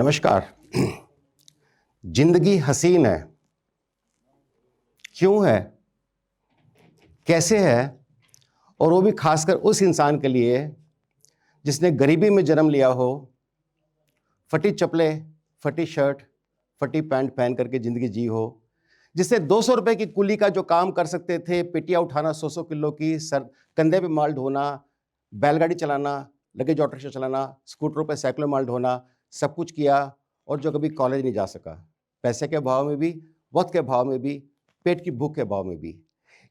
नमस्कार। जिंदगी हसीन है, क्यों है, कैसे है, और वो भी खासकर उस इंसान के लिए जिसने गरीबी में जन्म लिया हो, फटी चप्पलें, फटी शर्ट, फटी पैंट पहन करके ज़िंदगी जी हो, जिससे 200 रुपए की कुली का जो काम कर सकते थे, पेटियां उठाना 100-100 किलो की, सर कंधे पे माल ढोना, बैलगाड़ी चलाना, लगेज ऑटो रिक्शा चलाना, स्कूटरों पे साइकिलों में माल ढोना, सब कुछ किया, और जो कभी कॉलेज नहीं जा सका, पैसे के अभाव में भी, वक्त के अभाव में भी, पेट की भूख के अभाव में भी।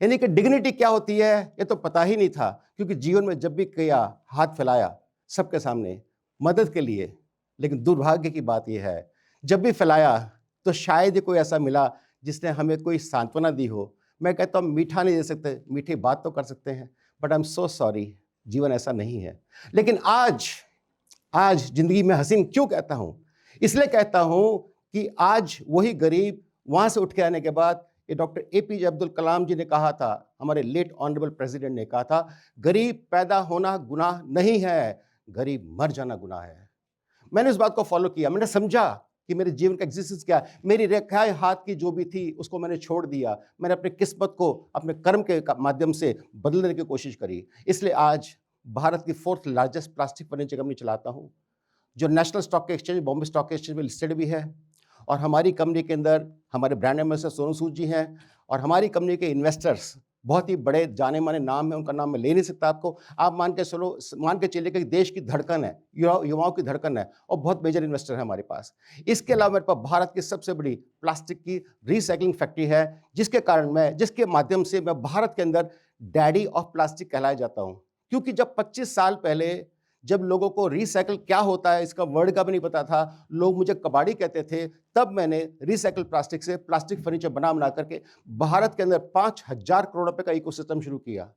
यानी कि डिग्निटी क्या होती है ये तो पता ही नहीं था, क्योंकि जीवन में जब भी किया, हाथ फैलाया सबके सामने मदद के लिए। लेकिन दुर्भाग्य की बात यह है, जब भी फैलाया तो शायद ही कोई ऐसा मिला जिसने हमें कोई सांत्वना दी हो। मैं कहता हूँ मीठा नहीं दे सकते, मीठी बात तो कर सकते हैं, but I am so sorry, जीवन ऐसा नहीं है। लेकिन आज जिंदगी में हसीन क्यों कहता हूं? इसलिए कहता हूं कि आज वही गरीब वहां से उठ के आने के बाद, ये डॉक्टर एपीजे अब्दुल कलाम जी ने कहा था, हमारे लेट ऑनरेबल प्रेसिडेंट ने कहा था, गरीब पैदा होना गुनाह नहीं है, गरीब मर जाना गुनाह है। मैंने इस बात को फॉलो किया, मैंने समझा कि मेरे जीवन का एग्जिस्टेंस क्या है। मेरी रेखाएं हाथ की जो भी थी उसको मैंने छोड़ दिया, मैंने अपनी किस्मत को अपने कर्म के माध्यम से बदलने की कोशिश करी। इसलिए आज भारत की 4th largest plastic furniture company चलाता हूँ, जो national stock exchange, Bombay stock exchange में लिस्टेड भी है। और हमारी कंपनी के अंदर हमारे ब्रांड एम्बेसडर सोनू सूद जी हैं, और हमारी कंपनी के इन्वेस्टर्स बहुत ही बड़े जाने माने नाम है, उनका नाम मैं ले नहीं सकता आपको। आप मान के चलिए कि देश की धड़कन है, युवाओं की धड़कन है, और बहुत मेजर इन्वेस्टर है हमारे पास। इसके अलावा मेरे पास भारत की सबसे बड़ी प्लास्टिक की रिसाइकलिंग फैक्ट्री है, जिसके माध्यम से मैं भारत के अंदर डैडी ऑफ प्लास्टिक कहलाया जाता हूँ। क्योंकि जब 25 साल पहले जब लोगों को रिसाइकल क्या होता है इसका वर्ड का भी नहीं पता था, लोग मुझे कबाड़ी कहते थे, तब मैंने रिसाइकल प्लास्टिक से प्लास्टिक फर्नीचर बना करके भारत के अंदर 5,000 करोड़ रुपए का इकोसिस्टम शुरू किया।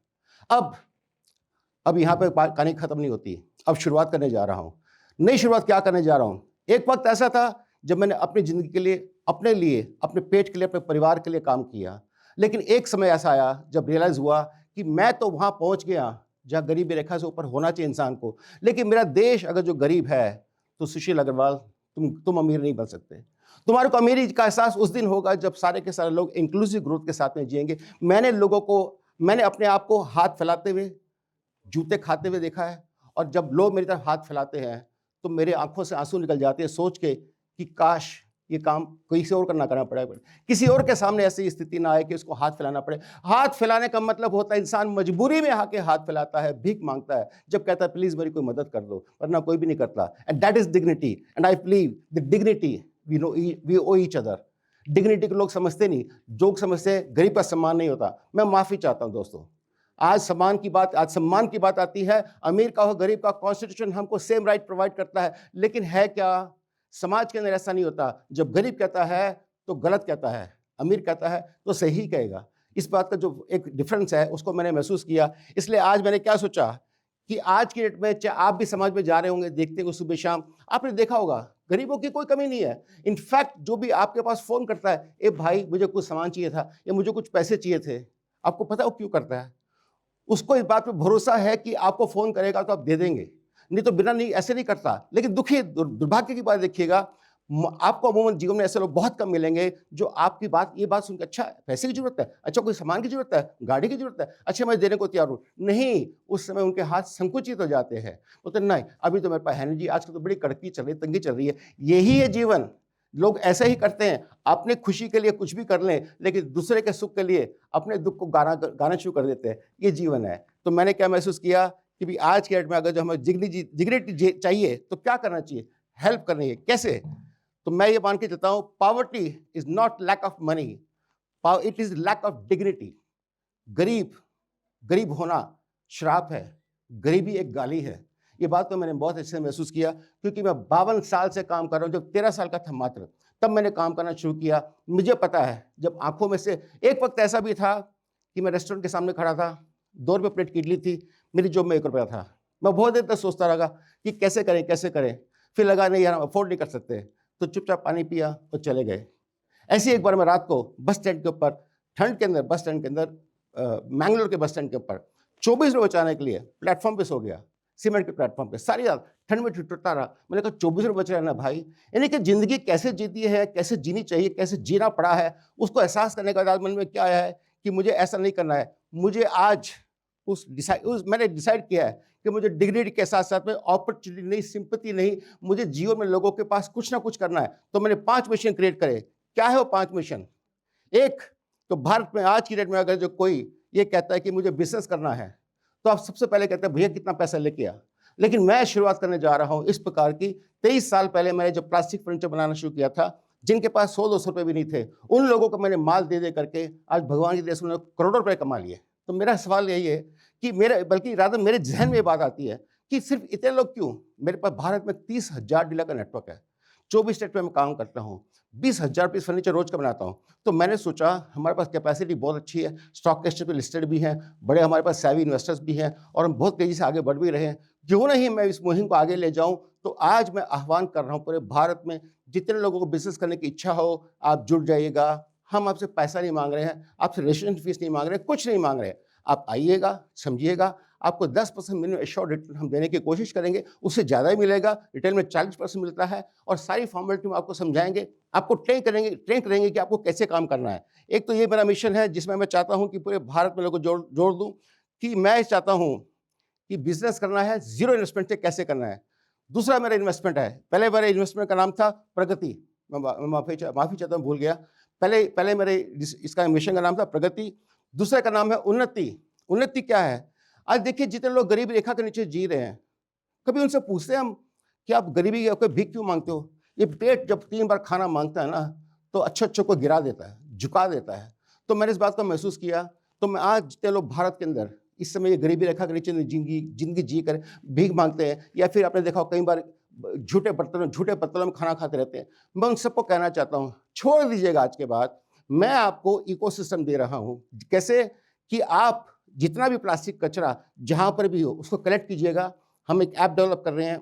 अब यहां पे कहानी खत्म नहीं होती, अब शुरुआत करने जा रहा हूं। नई शुरुआत क्या करने जा रहा हूं? एक वक्त ऐसा था जब मैंने अपनी जिंदगी के लिए, अपने लिए, अपने पेट के लिए, अपने परिवार के लिए काम किया। लेकिन एक समय ऐसा आया जब रियलाइज हुआ कि मैं तो वहां पहुंच गया जहां गरीबी रेखा से ऊपर होना चाहिए इंसान को, लेकिन मेरा देश अगर जो गरीब है तो सुशील अग्रवाल, तुम अमीर नहीं बन सकते। तुम्हारे को अमीरी का एहसास उस दिन होगा जब सारे के सारे लोग इंक्लूसिव ग्रोथ के साथ में जिएंगे। मैंने अपने आप को हाथ फैलाते हुए, जूते खाते हुए देखा है, और जब लोग मेरी तरफ हाथ फैलाते हैं तो मेरे आंखों से आंसू निकल जाते हैं सोच के कि काश ये काम किसी और करना पड़े, किसी और के सामने ऐसी स्थिति ना आए कि उसको हाथ फैलाना पड़े। हाथ फैलाने का मतलब होता है इंसान मजबूरी में आके हाथ फैलाता है, भीख मांगता है, जब कहता है प्लीज मेरी कोई मदद कर दो, वरना कोई भी नहीं करता। And that is dignity, and I believe the dignity we owe each other. Dignity को लोग समझते नहीं, जो समझते गरीब का सम्मान नहीं होता। मैं माफी चाहता हूं दोस्तों, आज सम्मान की बात आती है। अमीर का हो गरीब का, कॉन्स्टिट्यूशन हमको सेम राइट प्रोवाइड करता है, लेकिन है क्या समाज के अंदर ऐसा नहीं होता। जब गरीब कहता है तो गलत कहता है, अमीर कहता है तो सही कहेगा। इस बात का जो एक डिफरेंस है उसको मैंने महसूस किया। इसलिए आज मैंने क्या सोचा कि आज की डेट में चाहे आप भी समाज में जा रहे होंगे, देखते हो सुबह शाम, आपने देखा होगा गरीबों की कोई कमी नहीं है। इनफैक्ट जो भी आपके पास फोन करता है, ए भाई मुझे कुछ सामान चाहिए था या मुझे कुछ पैसे चाहिए थे, आपको पता है वो क्यों करता है? उसको इस बात पे भरोसा है कि आपको फोन करेगा तो आप दे देंगे, नहीं तो बिना नहीं ऐसे नहीं करता। लेकिन दुर्भाग्य की बात देखिएगा, आपको अमूमन जीवन में ऐसे लोग बहुत कम मिलेंगे जो आपकी ये बात सुनकर, अच्छा पैसे की जरूरत है, अच्छा कोई सामान की जरूरत है, गाड़ी की जरूरत है, अच्छा मैं देने को तैयार हूं। नहीं, उस समय उनके हाथ संकुचित हो जाते हैं, बोलते नहीं अभी तो मेरे पास है नहीं जी, आजकल तो बड़ी कड़की चल रही, तंगी चल रही है। यही है जीवन, लोग ऐसे ही करते हैं। अपने खुशी के लिए कुछ भी कर लें, लेकिन दूसरे के सुख के लिए अपने दुख को गाना शुरू कर देते हैं। ये जीवन है। तो मैंने क्या महसूस किया कि भी आज के डेट में अगर जो हमें डिग्निटी चाहिए तो क्या करना चाहिए? हेल्प करनी है। कैसे? तो मैं ये मान के चलता हूं, poverty is not lack of money, it is lack of dignity. गरीब होना श्राप है, गरीबी एक गाली है। ये बात तो मैंने बहुत अच्छे से महसूस किया, क्योंकि मैं 52 साल से काम कर रहा हूं। जब 13 साल का था मात्र, तब मैंने काम करना शुरू किया। मुझे पता है जब आंखों में से, एक वक्त ऐसा भी था कि मैं रेस्टोरेंट के सामने खड़ा था, 2 रुपये प्लेट की इडली थी, मेरी जेब में 1 रुपया था। मैं बहुत देर तक सोचता रहा कि कैसे करें। फिर लगा नहीं यार, अफोर्ड नहीं कर सकते, तो चुपचाप पानी पिया और चले गए। ऐसे एक बार मैं रात को बस स्टैंड के ऊपर, ठंड के अंदर, बस स्टैंड के अंदर, मैंगलोर के बस स्टैंड के ऊपर 24 रुपये बचाने के लिए प्लेटफॉर्म पे सो गया। सीमेंट के प्लेटफॉर्म पे, सारी रात ठंड में ठिठुरता रहा। मैंने कहा 24 रुपये बच रहे हैं ना भाई। यानी कि जिंदगी कैसे जीती है, कैसे जीनी चाहिए, कैसे जीना पड़ा है, उसको एहसास करने के बाद मन में क्या आया है कि मुझे ऐसा नहीं करना है। मुझे आज मैंने डिसाइड किया है कि मुझे डिग्निटी के साथ साथ में अपॉर्चुनिटी नहीं, सिंपैथी नहीं, मुझे जीवन में लोगों के पास कुछ ना कुछ करना है। तो मैंने 5 मिशन क्रिएट करे। क्या है वो 5 मिशन? एक तो भारत में आज की डेट में अगर जो कोई ये कहता है कि मुझे बिजनेस करना है, तो आप सबसे पहले कहते हैं भैया कितना पैसा लेके आ। लेकिन मैं शुरुआत करने जा रहा हूं इस प्रकार की। 23 साल पहले मैंने जब प्लास्टिक फर्नीचर बनाना शुरू किया था, जिनके पास 100-200 रुपए भी नहीं थे, उन लोगों को मैंने माल दे दे करके आज भगवान के देश में करोड़ों रुपए कमा लिए। तो मेरा सवाल यही है कि मेरे जहन में ये बात आती है कि सिर्फ इतने लोग क्यों? मेरे पास भारत में 30,000 डीलर का नेटवर्क है, 24 स्टेट में मैं काम करता हूँ, 20,000 पीस फर्नीचर रोज का बनाता हूँ। तो मैंने सोचा हमारे पास कैपेसिटी बहुत अच्छी है, स्टॉक एक्सचेंज पे लिस्टेड भी हैं, बड़े हमारे पास सैवी इन्वेस्टर्स भी हैं और हम बहुत तेजी से आगे बढ़ भी रहे हैं। क्यों नहीं मैं इस मुहिम को आगे ले जाऊं? तो आज मैं आह्वान कर रहा हूं पूरे भारत में जितने लोगों को बिजनेस करने की इच्छा हो, आप जुड़ जाइएगा। हम आपसे पैसा नहीं मांग रहे हैं, आपसे रजिस्ट्रेशन फीस नहीं मांग रहे, कुछ नहीं मांग रहे। आप आइएगा, समझिएगा, आपको 10% मिनिमम एश्योर्ड रिटर्न हम देने की कोशिश करेंगे, उससे ज़्यादा ही मिलेगा। रिटेल में 40% मिलता है और सारी फॉर्मेलिटी में आपको समझाएंगे, आपको ट्रेन करेंगे कि आपको कैसे काम करना है। एक तो ये मेरा मिशन है जिसमें मैं चाहता हूँ कि पूरे भारत में लोगों को जोड़ दूँ कि मैं चाहता हूँ कि बिजनेस करना है जीरो इन्वेस्टमेंट से कैसे करना है। दूसरा मेरा इन्वेस्टमेंट है, पहले मेरे इन्वेस्टमेंट का नाम था प्रगति, मैं माफ़ी चाहता हूँ, भूल गया। पहले मेरे इसका मिशन का नाम था प्रगति, दूसरे का नाम है उन्नति। उन्नति क्या है? आज देखिए जितने लोग गरीबी रेखा के नीचे जी रहे हैं, कभी उनसे पूछते हैं हम कि आप गरीबी की भीख क्यों मांगते हो? ये पेट जब 3 बार खाना मांगता है ना, तो अच्छे को गिरा देता है, झुका देता है। तो मैंने इस बात को महसूस किया। तो मैं आज जितने लोग भारत के अंदर इस समय ये गरीबी रेखा के नीचे जिंदगी जी कर भीख मांगते हैं, या फिर आपने देखा कई बार झूठे पत्तलों में खाना खाते रहते हैं, मैं उन सबको कहना चाहता हूँ छोड़ दीजिएगा। आज के बाद मैं आपको इकोसिस्टम दे रहा हूँ, कैसे कि आप जितना भी प्लास्टिक कचरा जहां पर भी हो उसको कलेक्ट कीजिएगा। हम एक ऐप डेवलप कर रहे हैं,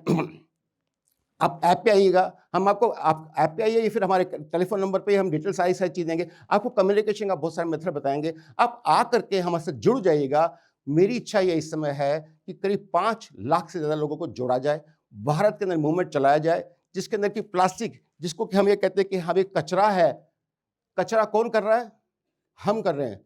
आप ऐप पे आइएगा, आप ऐप पे आइए, फिर हमारे टेलीफोन नंबर पे हम डिटेल सारी चीज़ देंगे, आपको कम्युनिकेशन का बहुत सारे मेथड बताएंगे। आप आ करके हमारे साथ जुड़ जाइएगा। मेरी इच्छा ये इस समय है कि करीब 5 लाख से ज़्यादा लोगों को जोड़ा जाए, भारत के अंदर मूवमेंट चलाया जाए, जिसके अंदर कि प्लास्टिक, जिसको कि हम ये कहते हैं कि हम एक कचरा है, कचरा कौन कर रहा है? हम कर रहे हैं।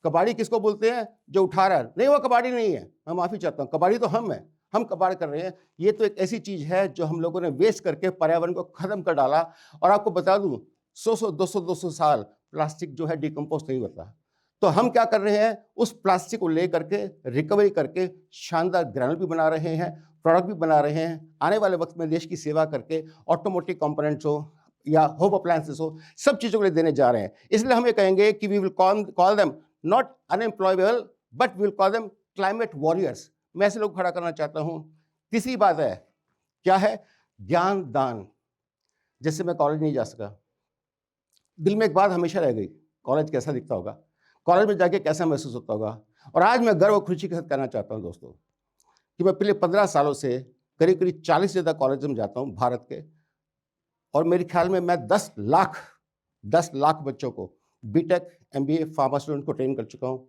कबाड़ी किसको बोलते हैं? जो उठा रहा है। नहीं, वो कबाड़ी नहीं है, मैं माफ़ी चाहता हूँ, कबाड़ी तो हम हैं, हम कबाड़ कर रहे हैं। ये तो एक ऐसी चीज़ है जो हम लोगों ने वेस्ट करके पर्यावरण को खत्म कर डाला। और आपको बता दूं 100-200 साल प्लास्टिक जो है डिकम्पोज नहीं होता। तो हम क्या कर रहे हैं, उस प्लास्टिक को ले करके रिकवरी करके शानदार ग्रैनुल भी बना रहे हैं, प्रोडक्ट भी बना रहे हैं। आने वाले वक्त में देश की सेवा करके ऑटोमोटिव कंपोनेंट्स हो या होम अप्लायंसेस हो, सब चीज़ों के लिए देने जा रहे हैं। इसलिए हम ये कहेंगे कि we will call them not unemployable but will call them climate warriors. मैं ऐसे लोग खड़ा करना चाहता हूं। तीसरी बात है, क्या है? ज्ञान दान। जैसे मैं कॉलेज नहीं जा सका, दिल में एक बात हमेशा रह गई, कॉलेज कैसा दिखता होगा, कॉलेज में जाके कैसा महसूस होता होगा। और आज मैं गर्व और खुशी के साथ कहना चाहता हूं दोस्तों कि मैं पिछले 15 सालों से करीब 40 से ज़्यादा कॉलेज में जाता हूं भारत के, और मेरे ख्याल में मैं 10 लाख बच्चों को बीटेक, एमबीए, फार्मा स्टूडेंट को ट्रेन कर चुका हूँ,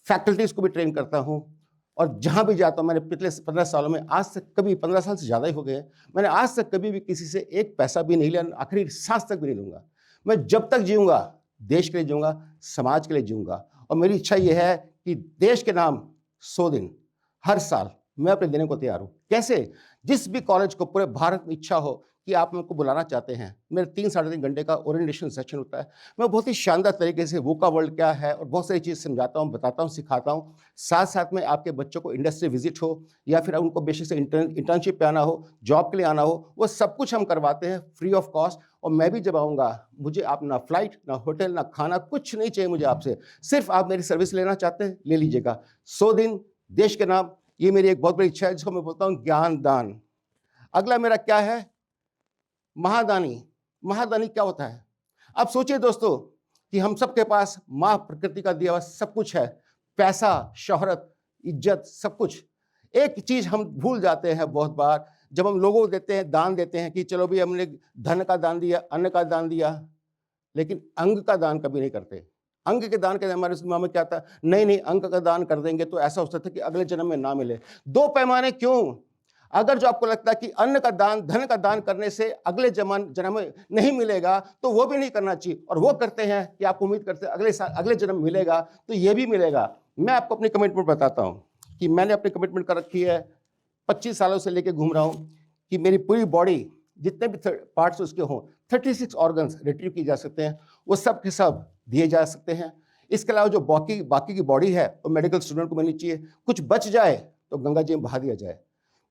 फैकल्टीज को भी ट्रेन करता हूँ। और जहाँ भी जाता हूँ, मैंने पिछले 15 सालों में आज तक कभी, 15 साल से ज़्यादा ही हो गए, मैंने आज तक कभी भी किसी से एक पैसा भी नहीं लिया, आखिरी सांस तक भी नहीं लूँगा। मैं जब तक जीऊँगा देश के लिए जीऊँगा, समाज के लिए जीऊँगा। और मेरी इच्छा ये है कि देश के नाम 100 दिन हर साल मैं अपने देने को तैयार हूँ। कैसे? जिस भी कॉलेज को पूरे भारत में इच्छा हो कि आप मेरे को बुलाना चाहते हैं, मेरे 3-3.5 घंटे का ओरिएंटेशन सेशन होता है। मैं बहुत ही शानदार तरीके से वोका वर्ल्ड क्या है और बहुत सारी चीज़ समझाता हूँ, बताता हूँ, सिखाता हूँ। साथ साथ में आपके बच्चों को इंडस्ट्री विजिट हो या फिर उनको बेसिक से इंटर्नशिप पे आना हो, जॉब के लिए आना हो, वो सब कुछ हम करवाते हैं फ्री ऑफ कॉस्ट। और मैं भी जब आऊँगा, मुझे आप ना फ्लाइट, ना होटल, ना खाना, कुछ नहीं चाहिए मुझे आपसे। सिर्फ आप मेरी सर्विस लेना चाहते हैं, ले लीजिएगा। 100 दिन देश के नाम, ये मेरी एक बहुत बड़ी इच्छा है जिसको मैं बोलता हूँ ज्ञान दान। अगला मेरा क्या है? महादानी। महादानी क्या होता है? आप सोचिए दोस्तों कि हम सबके पास माँ प्रकृति का दिया हुआ सब कुछ है, पैसा, शोहरत, इज्जत, सब कुछ। एक चीज हम भूल जाते हैं बहुत बार, जब हम लोगों को देते हैं, दान देते हैं कि चलो भी हमने धन का दान दिया, अन्न का दान दिया, लेकिन अंग का दान कभी नहीं करते। अंग के दान के हमारे दिमाग में क्या था? नहीं, अंग का दान कर देंगे तो ऐसा हो सकता है कि अगले जन्म में ना मिले। 2 पैमाने क्यों? अगर जो आपको लगता है कि अन्न का दान, धन का दान करने से अगले जन्म में नहीं मिलेगा, तो वो भी नहीं करना चाहिए। और वो करते हैं कि आप उम्मीद करते हैं अगले साल, अगले जन्म में मिलेगा, तो ये भी मिलेगा। मैं आपको अपनी कमिटमेंट बताता हूँ कि मैंने अपनी कमिटमेंट कर रखी है, 25 सालों से लेके घूम रहा हूँ कि मेरी पूरी बॉडी जितने भी पार्ट्स उसके हों, 36 ऑर्गन्स रिट्रीव किए जा सकते हैं, वो सब के सब दिए जा सकते हैं। इसके अलावा जो बाकी की बॉडी है वो मेडिकल स्टूडेंट को मिलनी चाहिए। कुछ बच जाए तो गंगा जी में बहा दिया जाए,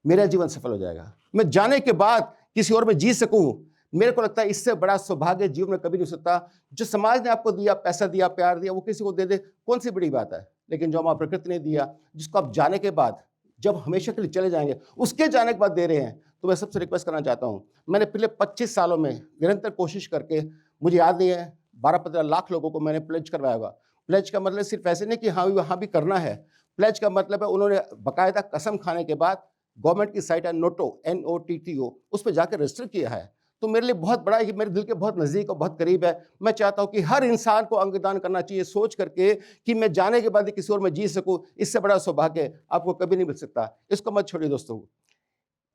मेरा जीवन सफल हो जाएगा। मैं जाने के बाद किसी और में जी सकूं, मेरे को लगता है इससे बड़ा सौभाग्य जीवन में कभी नहीं हो सकता। जो समाज ने आपको दिया, पैसा दिया, प्यार दिया, वो किसी को दे दे, कौन सी बड़ी बात है। लेकिन जो हमारा प्रकृति ने दिया, जिसको आप जाने के बाद, जब हमेशा के लिए चले जाएंगे, उसके जाने के बाद दे रहे हैं, तो मैं सबसे रिक्वेस्ट करना चाहता हूं। मैंने पिछले 25 सालों में निरंतर कोशिश करके, मुझे याद नहीं है, 12-15 लाख लोगों को मैंने प्लेज करवाया होगा। प्लेज का मतलब सिर्फ ऐसे नहीं कि हाँ वहाँ भी करना है। प्लेज का मतलब है उन्होंने बाकायदा कसम खाने के बाद गवर्नमेंट की साइट है नोटो, NOTTO, उस पर जाकर रजिस्टर किया है। तो मेरे लिए बहुत बड़ा है कि मेरे दिल के बहुत नज़दीक और बहुत करीब है। मैं चाहता हूँ कि हर इंसान को अंगदान करना चाहिए, सोच करके कि मैं जाने के बाद ही किसी और में जी सकूँ। इससे बड़ा सौभाग्य आपको कभी नहीं मिल सकता। इसको मत छोड़िए दोस्तों।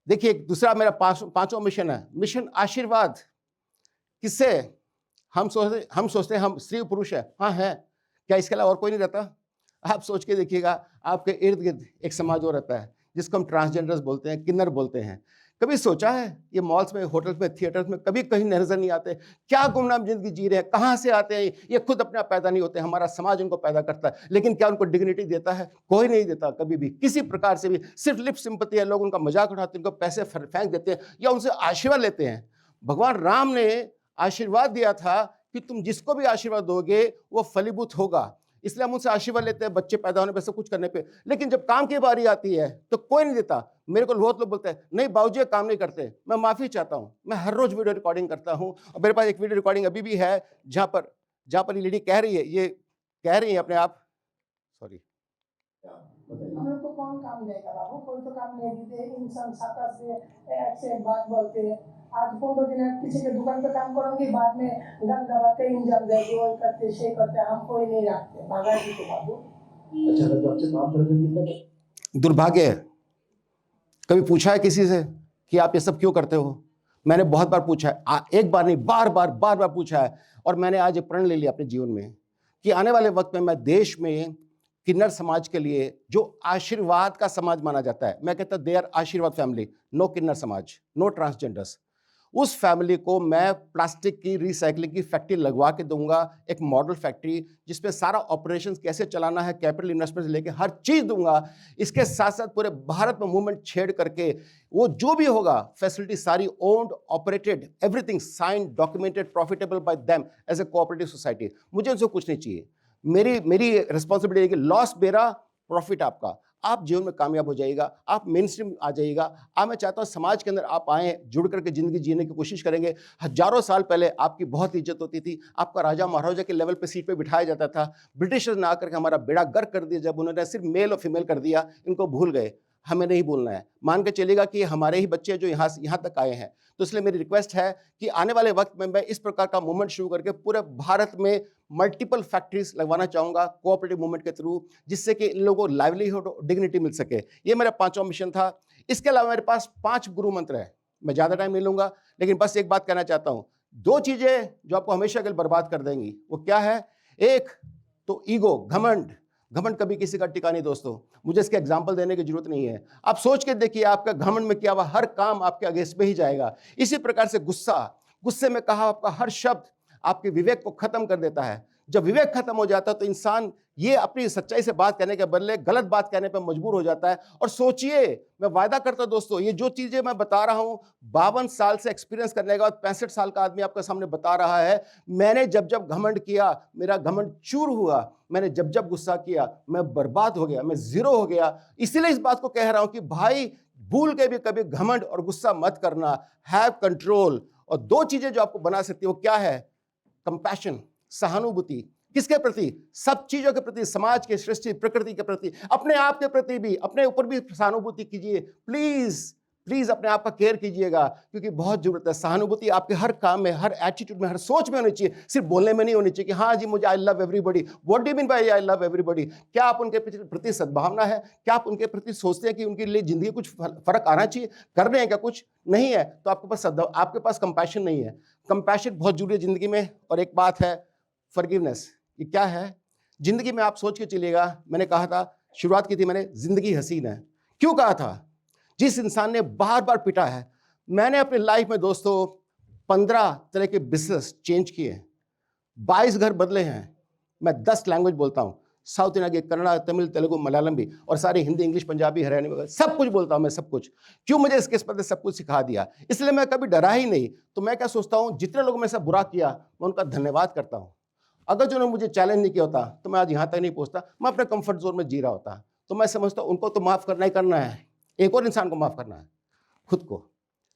देखिए, दूसरा मेरा पांचवा मिशन है, मिशन आशीर्वाद। किससे हम सोचते हैं हम स्त्री पुरुष है, हाँ है, क्या इसके अलावा और कोई नहीं रहता? आप सोच के देखिएगा, आपके इर्द गिर्द एक समाज और रहता है जिसको हम ट्रांसजेंडर्स बोलते हैं, किन्नर बोलते हैं। कभी सोचा है ये मॉल्स में, होटल्स में, थिएटर्स में कभी कहीं नजर नहीं आते? क्या गुमनाम जिंदगी जी रहे हैं, कहाँ से आते हैं? ये खुद अपने आप पैदा नहीं होते, हमारा समाज उनको पैदा करता है। लेकिन क्या उनको डिग्निटी देता है? कोई नहीं देता कभी भी, किसी प्रकार से भी। सिर्फ लिप सिंपत्ति है, लोग उनका मजाक उड़ाते हैं, उनको पैसे फेंक देते हैं या उनसे आशीर्वाद लेते हैं। भगवान राम ने आशीर्वाद दिया था कि तुम जिसको भी आशीर्वाद दोगे वो फलीभूत होगा, इसलिए हम उनसे आशीर्वाद लेते हैं बच्चे पैदा होने पे, सब कुछ करने पे। लेकिन जब काम की बारी आती है तो कोई नहीं देता। मेरे को बहुत लोग बोलते हैं नहीं बाबूजी ये काम नहीं करते। मैं माफी चाहता हूं, मैं हर रोज वीडियो रिकॉर्डिंग करता हूं और मेरे पास एक वीडियो रिकॉर्डिंग अभी भी है जहां पर ये लेडी कह रही है अपने आप, सॉरी, हम लोग को कौन काम देगा बाबू? कोई तो काम नहीं देते। इंसान साता से एक से एक बात बोलते हैं। आज 15 दिन किसी के दुकान पे काम करोगे, बाद में गंदा बातें इंजाम देंगे, वो करते शे करते, हम कोई नहीं रखते भागा जी को बाबू। अच्छा, जब आपसे काम करते कितना दुर्भाग्य है। कभी पूछा है किसी से कि आप ये सब क्यों करते हो? मैंने बहुत बार पूछा है, एक बार नहीं, बार बार पूछा है। और मैंने आज एक प्रण ले लिया अपने जीवन में कि आने वाले वक्त में मैं देश में किन्नर समाज के लिए, जो आशीर्वाद का समाज माना जाता है, मैं कहता दे आर आशीर्वाद फैमिली, नो किन्नर समाज, नो ट्रांसजेंडर्स, उस फैमिली को मैं प्लास्टिक की रिसाइकलिंग की फैक्ट्री लगवा के दूंगा, एक मॉडल फैक्ट्री जिसमें सारा ऑपरेशंस कैसे चलाना है, कैपिटल इन्वेस्टमेंट से लेके हर चीज दूंगा। इसके साथ साथ पूरे भारत में मूवमेंट छेड़ करके वो जो भी होगा फैसिलिटी सारी owned, operated, everything signed, documented, profitable by them as a cooperative society. मुझे उनसे कुछ नहीं चाहिए। मेरी रिस्पॉन्सिबिलिटी है कि लॉस मेरा, प्रॉफिट आपका। आप जीवन में कामयाब हो जाइएगा, आप मेन स्ट्रीम आ जाइएगा। आप, मैं चाहता हूं समाज के अंदर आप आए, जुड़ करके जिंदगी जीने की कोशिश करेंगे। हजारों साल पहले आपकी बहुत इज्जत होती थी, आपका राजा महाराजा के लेवल पे सीट पे बिठाया जाता था। ब्रिटिशर्स ने आकर के हमारा बेड़ा गर्क कर दिया, जब उन्होंने सिर्फ मेल और फीमेल कर दिया, इनको भूल गए। हमें नहीं भूलना है। मान के चलेगा कि हमारे ही बच्चे जो यहाँ तक आए हैं। तो इसलिए मेरी रिक्वेस्ट है कि आने वाले वक्त में मैं इस प्रकार का मूवमेंट शुरू करके पूरे भारत में मल्टीपल फैक्ट्रीज लगवाना चाहूंगा कोऑपरेटिव मूवमेंट के थ्रू, जिससे कि इन लोगों को लाइवलीहुड, डिग्निटी मिल सके। ये मेरा 5वां मिशन था। इसके अलावा मेरे पास 5 गुरु मंत्र है। मैं ज्यादा टाइम नहीं लूंगा, लेकिन बस एक बात कहना चाहता हूं। 2 चीजें जो आपको हमेशा के लिए बर्बाद कर देंगी, वो क्या है? एक तो ईगो, घमंड। घमंड कभी किसी का टिका नहीं दोस्तों। मुझे इसके एग्जाम्पल देने की जरूरत नहीं है। आप सोच के देखिए आपका घमंड में क्या हुआ, हर काम आपके अगेंस्ट में ही जाएगा। इसी प्रकार से गुस्से में कहा आपका हर शब्द आपके विवेक को खत्म कर देता है। जब विवेक खत्म हो जाता है तो इंसान ये अपनी सच्चाई से बात कहने के बदले गलत बात कहने पर मजबूर हो जाता है। और सोचिए, मैं वायदा करता हूं दोस्तों, ये जो चीजें मैं बता रहा हूं 52 साल से एक्सपीरियंस करने के बाद 65 साल का आदमी आपके सामने बता रहा है। मैंने जब जब घमंड किया, मेरा घमंड चूर हुआ। मैंने जब जब गुस्सा किया, मैं बर्बाद हो गया, मैं जीरो हो गया। इसीलिए इस बात को कह रहा हूं कि भाई भूल के भी कभी घमंड और गुस्सा मत करना। Have control. और 2 चीजें जो आपको बना सकती है वो क्या है? कंपैशन, सहानुभूति। किसके प्रति? सब चीजों के प्रति, समाज के, सृष्टि, प्रकृति के प्रति, अपने आप के प्रति भी, अपने ऊपर भी सहानुभूति कीजिए। प्लीज प्लीज अपने आप का केयर कीजिएगा, क्योंकि बहुत जरूरत है। सहानुभूति आपके हर काम में, हर एटीट्यूड में, हर सोच में होनी चाहिए, सिर्फ बोलने में नहीं होनी चाहिए कि हाँ जी मुझे I love everybody. What do you mean by I love everybody? क्या आप उनके प्रति सद्भावना है? क्या आप उनके प्रति सोचते हैं कि उनके लिए जिंदगी कुछ फर्क आना चाहिए? कर रहे हैं क्या? कुछ नहीं है तो आपके पास कंपैशन नहीं है। कंपैशन बहुत जरूरी है जिंदगी में। और एक बात है फॉरगिवनेस। ये क्या है? जिंदगी में आप सोच के चलिएगा, मैंने कहा था, शुरुआत की थी मैंने, जिंदगी हसीन है। क्यों कहा था? जिस इंसान ने बार बार पिटा है। मैंने अपनी लाइफ में दोस्तों 15 तरह के बिजनेस चेंज किए, 22 घर बदले हैं। मैं 10 लैंग्वेज बोलता हूँ, साउथ इंडिया के कन्नड़ा, तमिल, तेलुगु, मलयालम भी, और सारे हिंदी, इंग्लिश, पंजाबी, हरियाणवी वगैरह सब कुछ बोलता हूँ मैं, सब कुछ। क्यों? मुझे इसके पता सब कुछ सिखा दिया, इसलिए मैं कभी डरा ही नहीं। तो मैं क्या सोचता हूँ, जितने लोगों में से बुरा किया मैं उनका धन्यवाद करता हूँ। अगर जो मुझे चैलेंज नहीं किया होता तो मैं आज यहाँ तक नहीं पहुँचता, मैं अपने कंफर्ट जोन में जी रहा होता। तो मैं समझता हूँ उनको तो माफ़ करना ही करना है, एक और इंसान को माफ़ करना है, खुद को।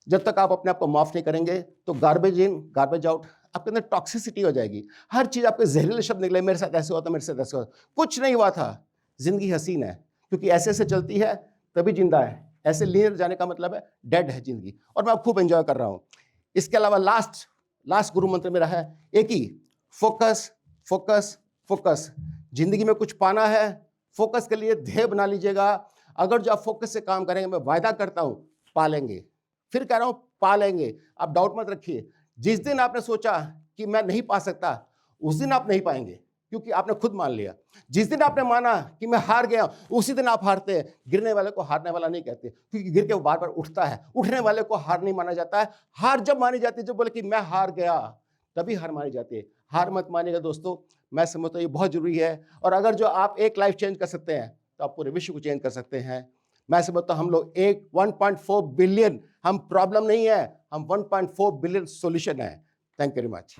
जब तक आप अपने आप को माफ़ नहीं करेंगे तो गार्बेज इन गार्बेज आउट, आपके अंदर टॉक्सिसिटी हो जाएगी। हर चीज़ आपके जहरीले शब्द निकले, मेरे साथ ऐसे हुआ था, मेरे साथ ऐसे हुआ। कुछ नहीं हुआ था। जिंदगी हसीन है क्योंकि ऐसे ऐसे चलती है तभी जिंदा है। ऐसे लीन जाने का मतलब है डेड है जिंदगी। और मैं खूब एंजॉय कर रहा हूँ। इसके अलावा लास्ट गुरु मंत्र मेरा है एक ही, फोकस फोकस फोकस। जिंदगी में कुछ पाना है, फोकस के लिए ध्येय बना लीजिएगा। अगर जो आप फोकस से काम करेंगे, मैं वायदा करता हूं पालेंगे। फिर कह रहा हूं पालेंगे, आप डाउट मत रखिए। जिस दिन आपने सोचा कि मैं नहीं पा सकता, उस दिन आप नहीं पाएंगे, क्योंकि आपने खुद मान लिया। जिस दिन आपने माना कि मैं हार गया, उसी दिन आप हारते हैं। गिरने वाले को हारने वाला नहीं कहते, क्योंकि गिर के वो बार बार उठता है। उठने वाले को हार नहीं माना जाता है। हार जब मानी जाती है, जब बोले कि मैं हार गया, तभी हार मानी जाती है। हार मत मानिएगा दोस्तों, मैं समझता हूँ ये बहुत जरूरी है। और अगर जो आप एक लाइफ चेंज कर सकते हैं तो आप पूरे विश्व को चेंज कर सकते हैं। मैं समझता हूँ हम लोग 1.4 बिलियन, हम प्रॉब्लम नहीं है, हम 1.4 बिलियन सॉल्यूशन है। Thank you very much.